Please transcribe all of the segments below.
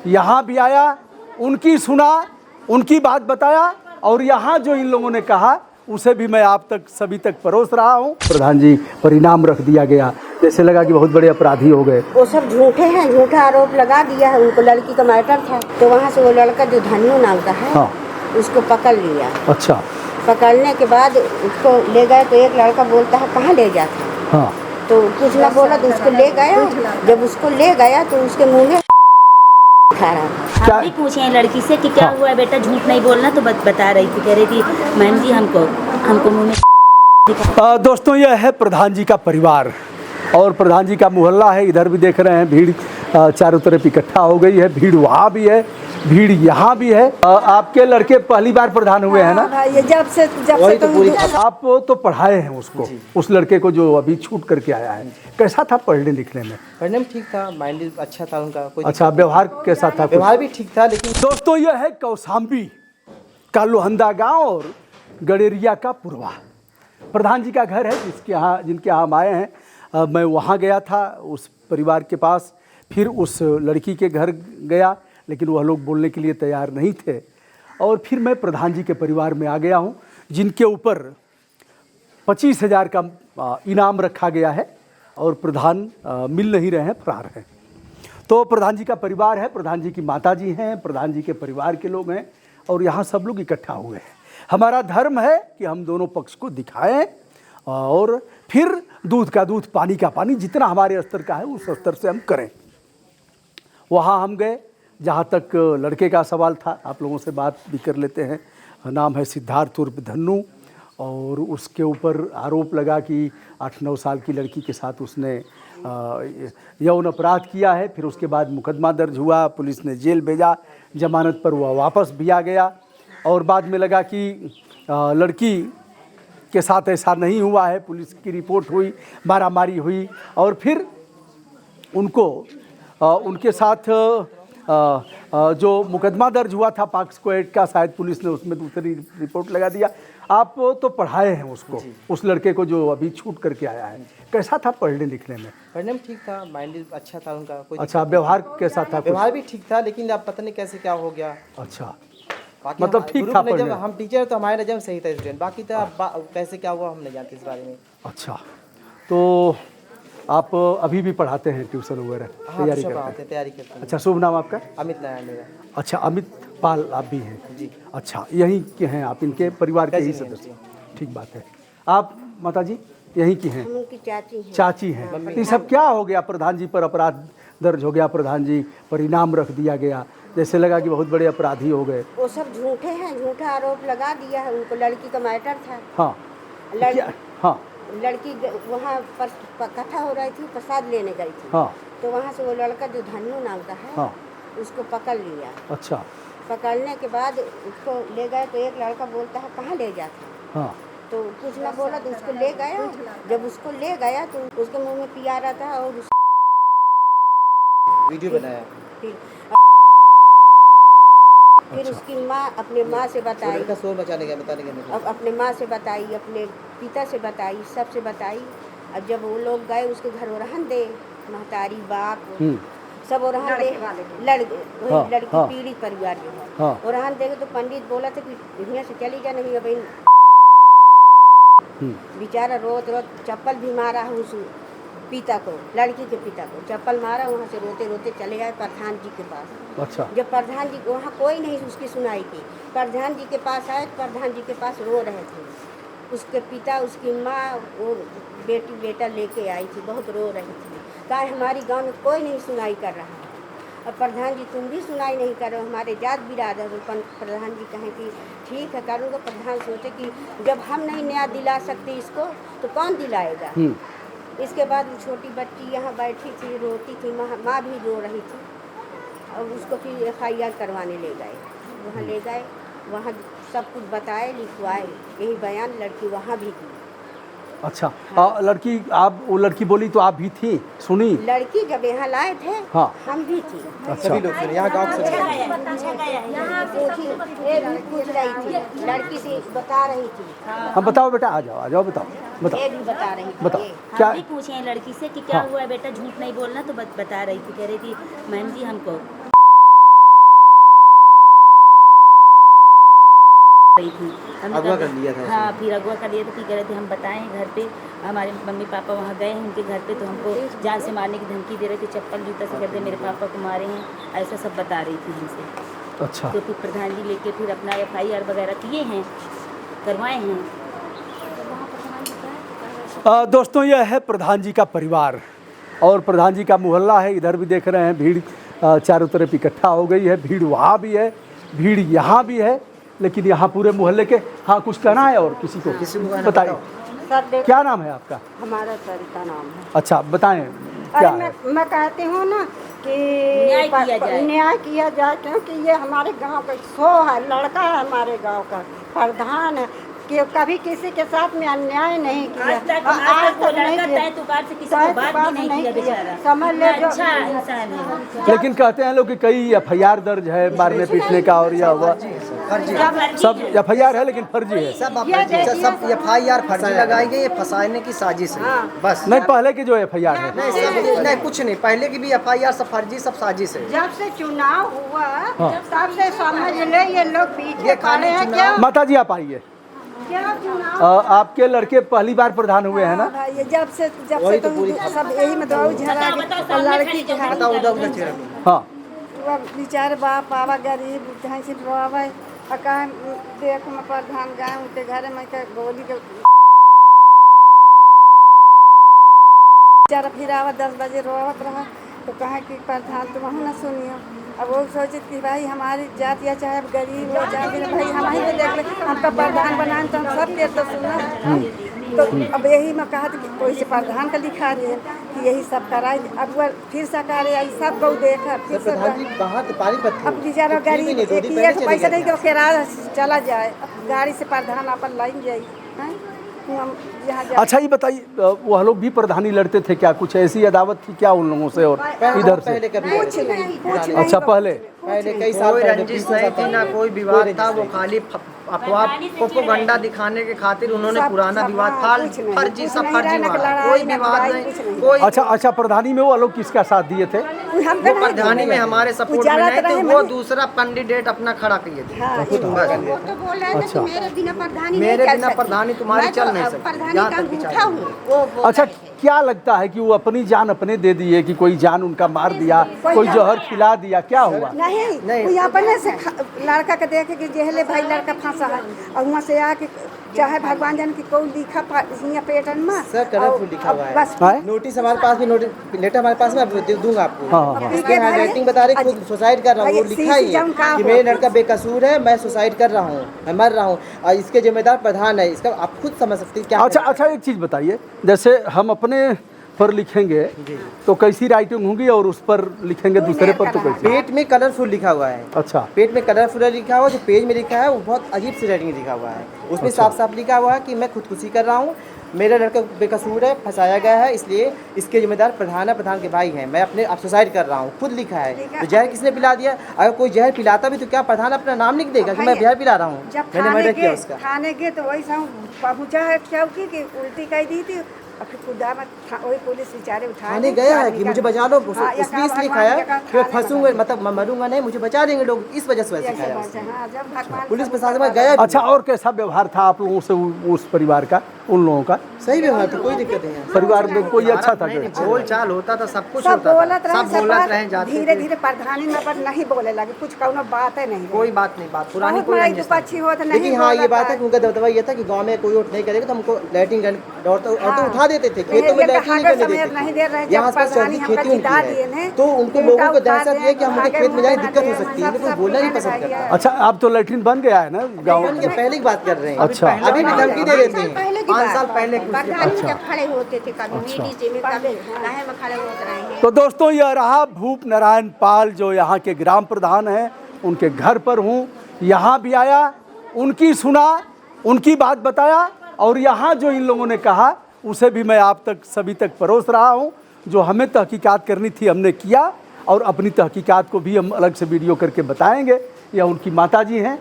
यहाँ भी आया, उनकी सुना, उनकी बात बताया और यहाँ जो इन लोगों ने कहा उसे भी मैं आप तक सभी तक परोस रहा हूँ। प्रधान जी पर इनाम रख दिया गया, जैसे लगा कि बहुत बड़े अपराधी हो गए। वो सब झूठे हैं, झूठा आरोप लगा दिया है उनको। लड़की का मैटर था तो वहाँ से वो लड़का जो धन्नू नाम का है, हाँ, उसको पकड़ लिया। अच्छा, पकड़ने के बाद उसको ले गए तो एक लड़का बोलता है कहाँ ले जाता, हाँ, तो कुछ ना बोला तो उसको ले गया। जब उसको ले गया तो उसके मुँह में खा रहा था। आप भी पूछे लड़की से कि क्या हुआ बेटा, झूठ नहीं बोलना, तो बता रही थी, कह रही थी मैम जी हमको मुँह में। दोस्तों यह है प्रधान जी का परिवार और प्रधान जी का मोहल्ला है। इधर भी देख रहे हैं भीड़ चारों तरफ इकट्ठा हो गई है, भीड़ वहाँ भी है, भीड़ यहाँ भी है। आपके लड़के पहली बार प्रधान हुए हैं ना? ये जब से आप तो पढ़ाए हैं उसको, उस लड़के को जो अभी छूट करके आया है, कैसा था पढ़ने लिखने में? पढ़ने में ठीक था, माइंड अच्छा था उनका। अच्छा, व्यवहार कैसा था? व्यवहार भी ठीक था। लेकिन दोस्तों यह है कौशाम्बी का लोहंदा गांव और गडेरिया का पूर्वा। प्रधान जी का घर है जिनके यहाँ हम आए हैं। मैं वहाँ गया था उस परिवार के पास, फिर उस लड़की के घर गया, लेकिन वह लोग बोलने के लिए तैयार नहीं थे। और फिर मैं प्रधान जी के परिवार में आ गया हूँ, जिनके ऊपर 25,000 का इनाम रखा गया है और प्रधान मिल नहीं रहे हैं, फरार हैं। तो प्रधान जी का परिवार है, प्रधान जी की माता जी हैं, प्रधान जी के परिवार के लोग हैं और यहाँ सब लोग इकट्ठा हुए हैं। हमारा धर्म है कि हम दोनों पक्ष को दिखाएं और फिर दूध का दूध, पानी का पानी, जितना हमारे स्तर का है उस स्तर से हम करें। वहाँ हम गए जहाँ तक लड़के का सवाल था, आप लोगों से बात भी कर लेते हैं। नाम है सिद्धार्थ उर्फ धन्नू और उसके ऊपर आरोप लगा कि 8-9 साल की लड़की के साथ उसने यौन अपराध किया है। फिर उसके बाद मुकदमा दर्ज हुआ, पुलिस ने जेल भेजा, जमानत पर वह वापस भी आ गया और बाद में लगा कि लड़की के साथ ऐसा नहीं हुआ है। पुलिस की रिपोर्ट हुई, मारामारी हुई और फिर उनको उनके साथ जो मुकदमा दर्ज हुआ था पॉक्सो एक्ट का, शायद पुलिस ने उसमें दूसरी रिपोर्ट लगा दिया। आप तो पढ़ाए हैं उसको, उस लड़के को जो अभी छूट करके आया है, कैसा था पढ़ने लिखने में? पढ़ने में ठीक था, माइंड अच्छा था उनका। अच्छा, व्यवहार कैसा था? व्यवहार भी ठीक था, लेकिन अब पता नहीं कैसे क्या हो गया। अच्छा, मतलब ठीक था पढ़ने? हम टीचर तो हमारे नजर में सही था स्टूडेंट, बाकी तो कैसे क्या हुआ हम नहीं जानते इस बारे में। अच्छा, तो आप अभी भी पढ़ाते हैं, ट्यूशन वगैरह तैयारी करते हैं? अच्छा, शुभ नाम आपका? अमित नारायण मेरा। अच्छा, अमित पाल आप भी हैं जी? अच्छा, यहीं के हैं आप, इनके परिवार के ही सदस्य? ठीक बात है। आप माता जी यहीं की हैं? उनकी चाची हैं। चाची हैं। ये सब क्या हो गया? प्रधान जी पर अपराध दर्ज हो गया, प्रधान जी पर इनाम रख दिया गया, जैसे लगा कि बहुत बड़े अपराधी हो गए। वो सब झूठे हैं, झूठा आरोप लगा दिया है उनको। लड़की का मैटर था, हाँ, हाँ, लड़की वहाँ पर कथा हो रही थी, प्रसाद लेने गई थी, हाँ, तो वहाँ से वो लड़का जो धन्नू नाम का है, हाँ, उसको पकड़ लिया। अच्छा, पकड़ने के बाद उसको ले गए तो एक लड़का बोलता है कहाँ ले जाता, हाँ, तो कुछ ना बोला तो उसको ले गया। जब उसको ले गया तो उसके मुँह में पिया रहा था और वीडियो बनाया। फिर उसकी माँ अपने माँ से बताई, बताने के अब अपने माँ से बताई, अपने पिता से बताई, सबसे बताई। अब जब वो लोग गए उसके घर ओरहन दे, महतारी बाप सब ओरहन दे, लड़की पीड़ित परिवार जो है ओरहन देंगे तो पंडित बोला था कि यहाँ से चली जा, नहीं अब बेचारा रोत चप्पल भी मारा है उस पिता को, लड़की के पिता को चप्पल मारा। वहाँ से रोते रोते चले गए प्रधान जी के पास। अच्छा, जब प्रधान जी वहाँ कोई नहीं उसकी सुनाई की, प्रधान जी के पास आए, प्रधान जी के पास रो रहे थे। उसके पिता, उसकी माँ, वो बेटी बेटा लेके आई थी, बहुत रो रही थी। कहा हमारी गांव में कोई नहीं सुनाई कर रहा है, और प्रधान जी तुम भी सुनाई नहीं कर रहे हो, हमारे जात बिरादर। प्रधान जी कहें कि ठीक है करूँगा। प्रधान सोचे कि जब हम नहीं न्याय दिला सकते इसको तो कौन दिलाएगा। इसके बाद वो छोटी बच्ची यहाँ बैठी थी, रोती थी, माँ भी रो रही थी और उसको फिर FIR करवाने ले गए। वहाँ ले गए, वहाँ सब कुछ बताए, लिखवाए, यही बयान लड़की वहाँ भी थी। अच्छा, लड़की, आप वो लड़की बोली तो आप भी थी, सुनी? लड़की जब यहाँ लाए थे, हाँ, हम भी थी। अच्छा, सभी लोग थे यहाँ गाँव से। यहाँ पूछ रही थी, लड़की से बता रही थी। हाँ, बताओ बेटा, आ जाओ, बताओ। ये भी बता रही थी। बताओ क्या? भी पूछे लड़की से कि क्या हुआ बेटा, झूठ नहीं बोलना, तो बता रही थी, कह रही थी मैम जी हमको रही थी अगवा कर लिया था हाँ, फिर अगवा कर लिया था। फिर कह रहे थे हम बताएं घर पे, हमारे मम्मी पापा वहाँ गए हैं उनके घर पे, तो हमको जान से मारने की धमकी दे रहे थे, चप्पल जूता से कहते मेरे पापा को मारे हैं, ऐसा सब बता रही थी हमसे। अच्छा। तो फिर प्रधान जी लेके फिर अपना FIR वगैरह किए हैं, करवाए हैं। दोस्तों यह है प्रधान जी का परिवार और प्रधान जी का मोहल्ला है। इधर भी देख रहे हैं भीड़ चारों तरफ इकट्ठा हो गई है, भीड़ वहाँ भी है, भीड़ यहाँ भी है, लेकिन यहाँ पूरे मोहल्ले के। हाँ, कुछ कहना है और किसी को बताइए। सर क्या नाम है आपका? हमारा सरिता नाम है। अच्छा, बताएं क्या है? मैं कहती हूँ ना कि न्याय किया जाए, क्योंकि ये हमारे गांव का सो है, लड़का है हमारे गांव का, प्रधान है, कि कभी किसी के साथ में अन्याय नहीं किया, आज तक नहीं किया। समझ ले जो लेकिन कहते हैं लोग कि कई FIR दर्ज है मारने पीटने का और यह हुआ सब FIR है, लेकिन फर्जी है। सब FIR फर्जी लगाई गई, फंसाने की साजिश है बस। नहीं, पहले की जो FIR है नहीं कुछ नहीं, पहले की भी FIR सब फर्जी, सब साजिश है। जब से चुनाव हुआ तब से समझ ले ये लोग पीछे खड़े हैं। क्या माता जी आप आइए। आपके लड़के पहली बार प्रधान हुए हैं ना? ये जब से तो सब यही में दौड़ झरा लड़की के हाँ, बेचारे बाप बाबा गरीब से बाबा कहा देख मैं प्रधान गए उनके घर में गोली के बेचारा फिर आवा 10 बजे रोवत रहा, तो कहा कि प्रधान तुम ना सुनियो। अब वो सोचे कि भाई हमारी जात या चाहे गरीब हो जाए, भाई हम ही देख ले, हमका प्रधान बनाए तो हम सब देर तो सुना। तो अब यही मैं कहा कि कोई से प्रधान का लिखा दिए कि यही सब कराए। अब वो फिर सरकार आई सब को देखा, फिर अब बेचारा गरीब एक पैसा नहीं कि किराया चला जाए, गाड़ी से प्रधान अपन लाइन जाए। अच्छा, ये बताइए वो लोग भी प्रधानी लड़ते थे क्या? कुछ ऐसी अदावत थी क्या उन लोगों से और इधर से? कुछ नहीं। अच्छा, पहले कई साल कोई रंजिश नहीं थी ना कोई विवाद था, वो खाली अफवाह प्रोपेगेंडा दिखाने के खातिर उन्होंने पुराना विवाद फर्जी सब फर्जी कोई विवाद नहीं कोई। अच्छा, प्रधानी में वो लोग किसका साथ दिए थे? वो प्रधानी में हमारे सपोर्ट में नहीं थे, वो दूसरा कैंडिडेट अपना खड़ा किए थे। अच्छा, मेरे बिना प्रधानी तुम्हारी चल नहीं सकती। अच्छा, क्या लगता है कि वो अपनी जान अपने दे दिए कि कोई जान उनका मार दिया, कोई जहर खिला दिया, क्या हुआ? नहीं, अपने से लड़का के देखे कि जेहले भाई लड़का फंसा है और वहाँ से आके चाहे भगवान जान की कोई लिखा पेटन में सर कलरफुल लिखा हुआ है। नोटिस हमारे पास भी, लेटर हमारे पास में दूंगा आपको। इसके हैंडराइटिंग बता रही खुद सुसाइड कर रहा हूँ, वो लिखा ही है कि मेरे लड़का बेकसूर है, मैं सुसाइड कर रहा हूँ, मैं मर रहा हूँ और इसके जिम्मेदार प्रधान है। इसका आप खुद समझ सकते हैं क्या। अच्छा, एक चीज़ बताइए, जैसे हम अपने पर लिखेंगे तो कैसी राइटिंग होगी और उस पर लिखेंगे दूसरे पर तो कैसी? पेट में कलरफुल लिखा हुआ है। अच्छा, पेट में कलरफुल लिखा हुआ, जो पेज में लिखा है वो बहुत अजीब सी राइटिंग लिखा हुआ है। उसमें साफ साफ लिखा हुआ है कि मैं खुदकुशी कर रहा हूँ, मेरा लड़का बेकसूर है, फंसाया गया है, इसलिए इसके जिम्मेदार प्रधान है, प्रधान के भाई हैं, मैं अपने सुसाइड कर रहा हूँ, खुद लिखा है। तो जहर किसने पिला दिया? अगर कोई जहर पिलाता भी तो क्या प्रधान अपना नाम लिख देगा कि मैं जहर पिला रहा हूँ, मैंने मर्डर किया उसका? खाने के तो वही पहुँचा है चौकी की उल्टी कह दी थी, खुदा में वही पुलिस बेचारे उठाने गया है कि मुझे बचा लो, उसने इसलिए खाया कि मैं फंसूंगा, मतलब मैं मरूंगा नहीं, मुझे बचा लेंगे लोग, इस वजह से वैसे खाया। पुलिस प्रशासन में गया। अच्छा, और कैसा व्यवहार था आप लोगों से उस परिवार का, उन लोगों का? सही व्यवहार था, कोई दिक्कत नहीं है। परिवार में कोई अच्छा था? बोल चाल होता था, सब कुछ होता था, सब बोलत रहे जाते। धीरे धीरे प्रधानी में पर नहीं बोले लगे, कुछ कौनो बात है नहीं, कोई बात नहीं, बात पुरानी कोई नहीं अच्छी होता नहीं। लेकिन हाँ, ये बात है कि उनका दबदबा ये था कि गांव में कोई वोट नहीं करेगा तो हमको लैट्रिन तो उठा देते थे, खेतों में लैट्रिन नहीं करने देते थे। यहाँ पर सर्दी खेती होती है तो उनको लोगों को दहशत ये कि हम उनके खेत में जाए दिक्कत हो सकती है, कोई बोलना नहीं पसंद करता। अच्छा, अब तो लैट्रिन बन गया है ना गाँव में? पहले की बात कर रहे हैं। अच्छा, अभी भी धमकी दे देते हैं, 5 साल पहले खड़े होते थे, कभी नीचे में कभी गाहे में खड़े होते रहे। तो दोस्तों, यह रहा भूप नारायण पाल जो यहाँ के ग्राम प्रधान हैं, उनके घर पर हूँ, यहाँ भी आया, उनकी सुना, उनकी बात बताया और यहाँ जो इन लोगों ने कहा उसे भी मैं आप तक सभी तक परोस रहा हूँ। जो हमें तहकीकात करनी थी हमने किया और अपनी तहकीकात को भी हम अलग से वीडियो करके बताएंगे। यह उनकी माताजी हैं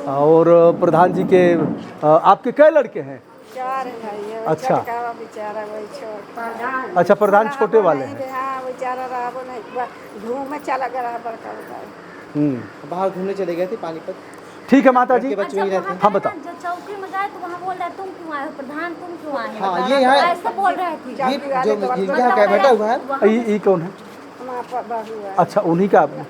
और प्रधान जी के आपके कई लड़के हैं? 4 है। अच्छा, बेचारा वही प्रधान। अच्छा, प्रधान छोटे वाले हैं? हाँ, बेचारा रहा नहीं, घूम में चला गया बड़का। बाहर घूमने चले गए थे पानीपत। ठीक है माता जी, के बच्चे वहीं रहते हैं। हाँ बताओ। जब चौकी में गए तो वहाँ बोल रहे तुम क्यों आए हो प्रधान, तुम क्यों आए हो? हाँ, ये है। ऐसे बोल रहे थे। ये जो यहाँ क्या बैठा हुआ है, ये कौन है? अच्छा, उन्हीं का। कह रहे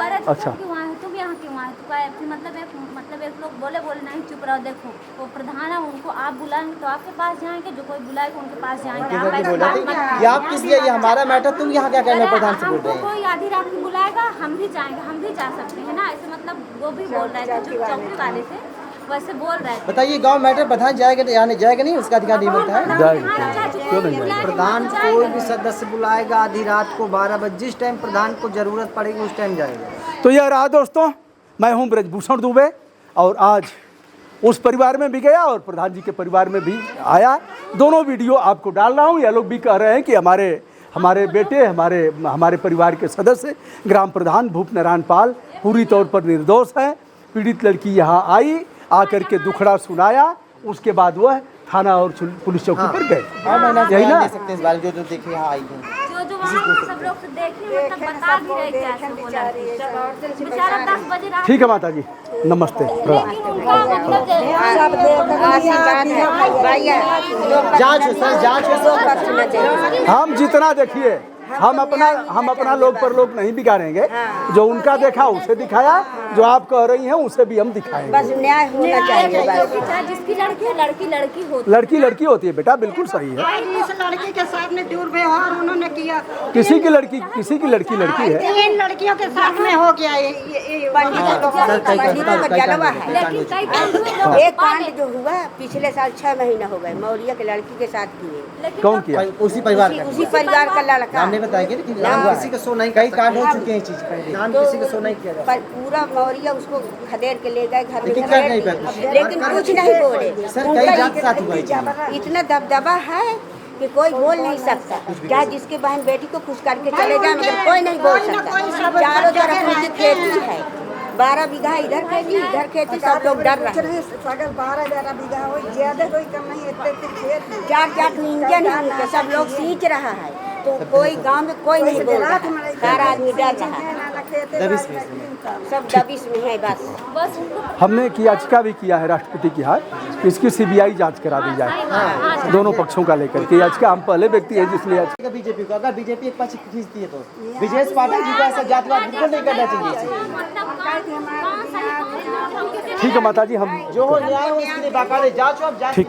थे अच्छा। तुम क्यों आए हो, तुम यहाँ क्यों आए हो? तो कहे फिर मतलब एक लोग बोले नहीं चुप रहो, देखो वो प्रधान है, उनको आप बुलाएंगे तो आपके पास जाएंगे, जो कोई बुलाएगा उनके पास जाएंगे। आप ऐसे बात मत करो। ये आप किस लिए, ये हमारा मैटर, तुम यहाँ क्या करने प्रधान से बोल रहे हैं? कोई आधी रात में बुलाएगा हम भी जाएंगे, हम भी जा सकते हैं ना, ऐसे मतलब वो भी बोल रहे थे जो चौकी वाले थे वैसे बोल रहे थे। बताइए, गांव मैटर प्रधान जाएगा यानी जाएगा नहीं, उसका अधिकार नहीं मिलता है। क्यों नहीं जाएगा? प्रधान कोई भी सदस्य बुलाएगा आधी रात को 12 बजे, जिस टाइम प्रधान को जरूरत पड़ेगी उस टाइम जाएगा। तो यह रहा दोस्तों, मैं हूं ब्रजभूषण दुबे और आज उस परिवार में भी गया और प्रधान जी के परिवार में भी आया। दोनों वीडियो आपको डाल रहा हूं। यह लोग भी कह रहे हैं कि हमारे बेटे, हमारे परिवार के सदस्य ग्राम प्रधान भूप नारायण पाल पूरी तौर पर निर्दोष हैं। पीड़ित लड़की यहाँ आई, आकर के दुखड़ा सुनाया, उसके बाद वह थाना और पुलिस चौकी पर गए। यही ना? ले सकते हैं इस बारे, जो देखे यहाँ आई हैं। जो वहाँ सब लोग से देखे मतलब बता भी रहे थे ऐसे बोला बेचारा 10 बजे रात। ठीक है माता जी, नमस्ते, प्रणाम। लेकिन उनका मतलब जांच हो सर, जांच हो। हम जितना देखिए, हम अपना लोग पर लोग नहीं बिगाड़ेंगे। जो उनका देखा उसे दिखाया, जो आप कह रही हैं उसे भी हम दिखाएंगे। बस न्याय होना चाहिए। जिसकी लड़की है लड़की होती लड़की होती है बेटा, बिल्कुल सही है। इस लड़की के साथ में दुर्व्यवहार उन्होंने किया। किसी की लड़की है। 3 लड़कियों के साथ में हो गया ये पंडितों का जलवा है। लेकिन कई लोग एक कांड जो हुआ पिछले साल 6 महीने हो गए, मौर्य के लड़की के साथ किए। कौन किया? उसी परिवार का, उसी परिवार का लड़का। हमने बताएंगे लेकिन नाम किसी का सो नहीं, कई कांड हो चुके हैं इस चीज पहले। नाम किसी का सो नहीं किया जाता। पर पूरा मौर्य उसको खदेड़ के ले गए घर में, लेकिन कर नहीं पाए। लेकिन कुछ नहीं बोले। सर, कई जात साथ हुआ है। इतना दबदबा है कि कोई बोल नहीं सकता। चाहे जिसकी बहन बेटी को खुश करके चले जाए, मगर कोई नहीं बोल सकता। चारों तरफ उनकी खेती है, 12 बीघा इधर खेती, सब लोग डर रहे हैं। 12 बीघा हो, ज्यादा कोई कम नहीं, इतने खेत 4 इंजन है उनके, सब लोग सींच रहा है, तो कोई गांव में कोई नहीं बोल रहा। हर आदमी डर रहा है, सब दबिश में है। बस हमने की याचिका भी किया है राष्ट्रपति की हाथ, इसकी सीबीआई जांच करा दी जाए दोनों पक्षों का लेकर के। याचिका हम पहले व्यक्ति है जिसने याचिका। बीजेपी को अगर बीजेपी एक पक्ष खींचती है तो विजय पाठक जी का ऐसा जातिवाद बिल्कुल नहीं करना चाहिए। ठीक है माता जी, हम जो हो न्याय हो उसके लिए बाकायदे जांच हो। अब जांच ठीक।